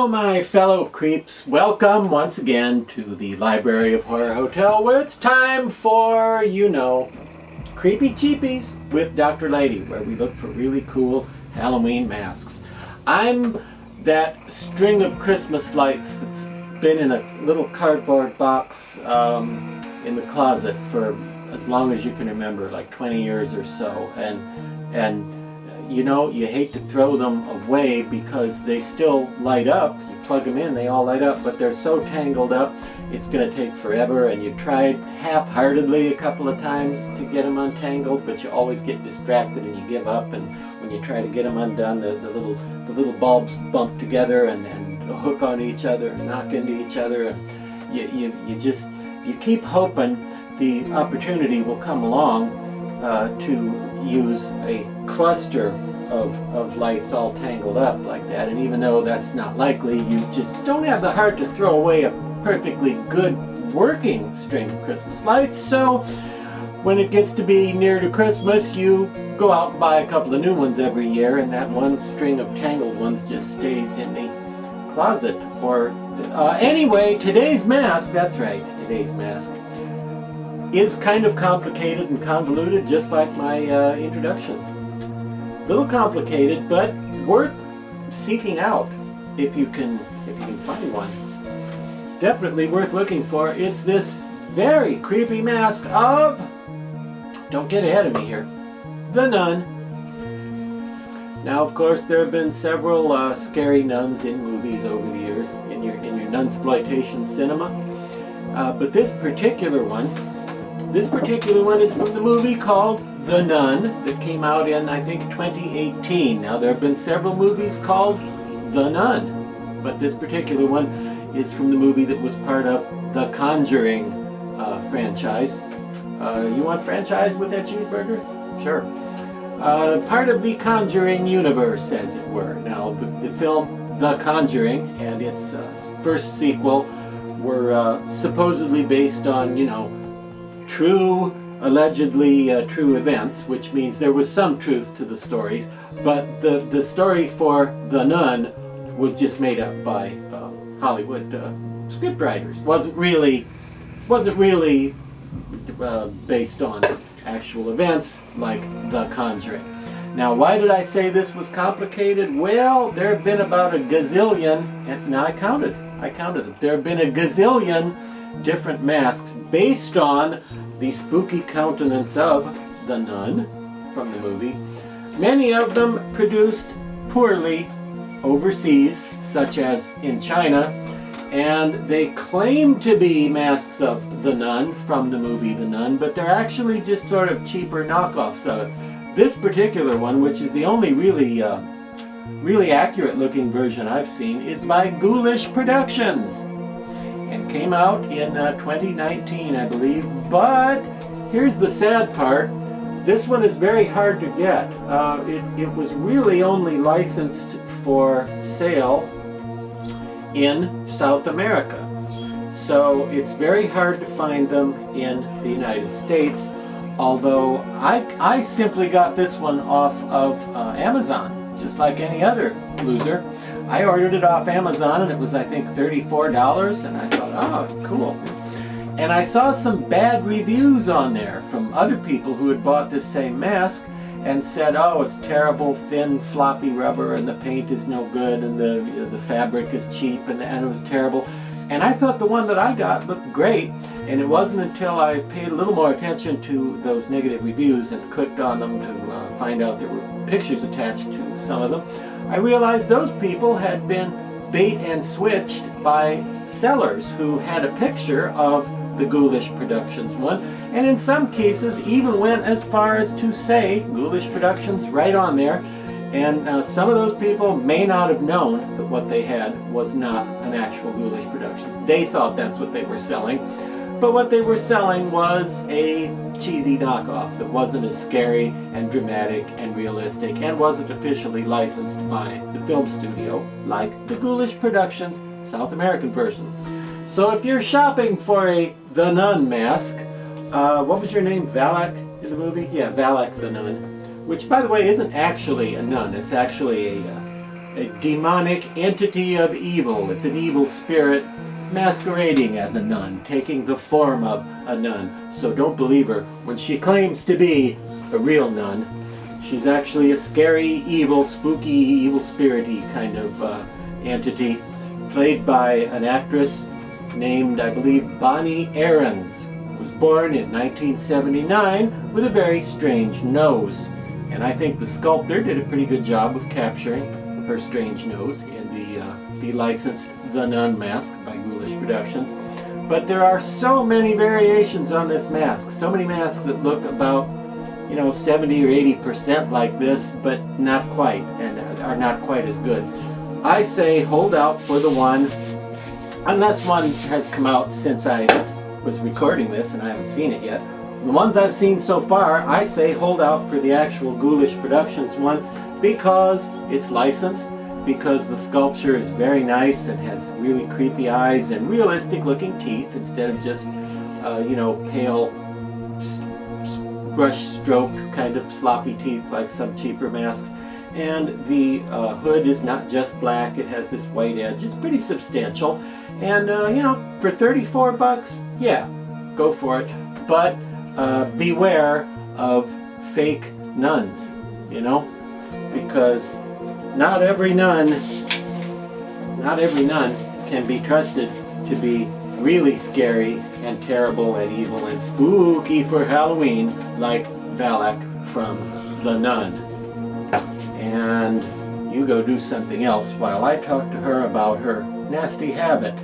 Hello my fellow creeps, welcome once again to the Library of Horror Hotel, where it's time for, you know, Creepy Cheapies with Dr. Lady, where we look for really cool Halloween masks. I'm that string of Christmas lights that's been in a little cardboard box in the closet for as long as you can remember, like 20 years or so, and you know, you hate to throw them away because they still light up. You plug them in, they all light up, but they're so tangled up, it's going to take forever, and you tried half-heartedly a couple of times to get them untangled, but you always get distracted and you give up, and when you try to get them undone, the little bulbs bump together and hook on each other and knock into each other, and you keep hoping the opportunity will come along to use a cluster of lights all tangled up like that, and even though that's not likely, you just don't have the heart to throw away a perfectly good working string of Christmas lights. So when it gets to be near to Christmas, you go out and buy a couple of new ones every year, and that one string of tangled ones just stays in the closet. Or anyway, today's mask, that's right, today's mask is kind of complicated and convoluted, just like my introduction. A little complicated, but worth seeking out if you can find one. Definitely worth looking for. It's this very creepy mask of, don't get ahead of me here, the Nun. Now, of course, there have been several scary nuns in movies over the years in your nunsploitation cinema, but this particular one is from the movie called The Nun that came out in, I think, 2018. Now, there have been several movies called The Nun, but this particular one is from the movie that was part of the Conjuring franchise. You want franchise with that cheeseburger? Sure. Part of the Conjuring universe, as it were. Now, the film The Conjuring and its first sequel were supposedly based on, you know, allegedly true events, which means there was some truth to the stories, but the story for The Nun was just made up by Hollywood scriptwriters. Wasn't really based on actual events like The Conjuring. Now, why did I say this was complicated? Well, there have been about a gazillion, and now I counted it. There have been a gazillion different masks based on the spooky countenance of the nun from the movie. Many of them produced poorly overseas, such as in China, and they claim to be masks of the nun from the movie The Nun, but they're actually just sort of cheaper knockoffs of it. This particular one, which is the only really accurate looking version I've seen, is by Ghoulish Productions and came out in 2019, I believe. But here's the sad part. This one is very hard to get. It was really only licensed for sale in South America. So it's very hard to find them in the United States, although I simply got this one off of Amazon, just like any other loser. I ordered it off Amazon and it was, I think, $34, and I thought, oh, cool. And I saw some bad reviews on there from other people who had bought this same mask and said, oh, it's terrible, thin, floppy rubber, and the paint is no good, and the fabric is cheap, and it was terrible. And I thought the one that I got looked great, and it wasn't until I paid a little more attention to those negative reviews and clicked on them to find out there were pictures attached to some of them, I realized those people had been bait and switched by sellers who had a picture of the Ghoulish Productions one, and in some cases even went as far as to say Ghoulish Productions right on there. And some of those people may not have known that what they had was not an actual Ghoulish Productions. They thought that's what they were selling, but what they were selling was a cheesy knockoff that wasn't as scary and dramatic and realistic and wasn't officially licensed by the film studio like the Ghoulish Productions South American version. So if you're shopping for a The Nun mask, what was your name, Valak in the movie? Yeah, Valak the Nun. Which, by the way, isn't actually a nun. It's actually a demonic entity of evil. It's an evil spirit masquerading as a nun, taking the form of a nun. So don't believe her when she claims to be a real nun. She's actually a scary, evil, spooky, evil spirit-y kind of entity, played by an actress named, I believe, Bonnie Aarons, who was born in 1979 with a very strange nose. And I think the sculptor did a pretty good job of capturing her strange nose in the licensed The Nun mask by Ghoulish Productions. But there are so many variations on this mask, so many masks that look about 70 or 80% like this, but not quite, and are not quite as good. I say hold out for the one, unless one has come out since I was recording this and I haven't seen it yet. The ones I've seen so far, I say hold out for the actual Ghoulish Productions one, because it's licensed, because the sculpture is very nice and has really creepy eyes and realistic looking teeth instead of just pale brush stroke kind of sloppy teeth like some cheaper masks. And the hood is not just black, it has this white edge. It's pretty substantial, and for 34 bucks, yeah, go for it. But beware of fake nuns, because not every nun can be trusted to be really scary and terrible and evil and spooky for Halloween like Valak from The Nun. And you go do something else while I talk to her about her nasty habit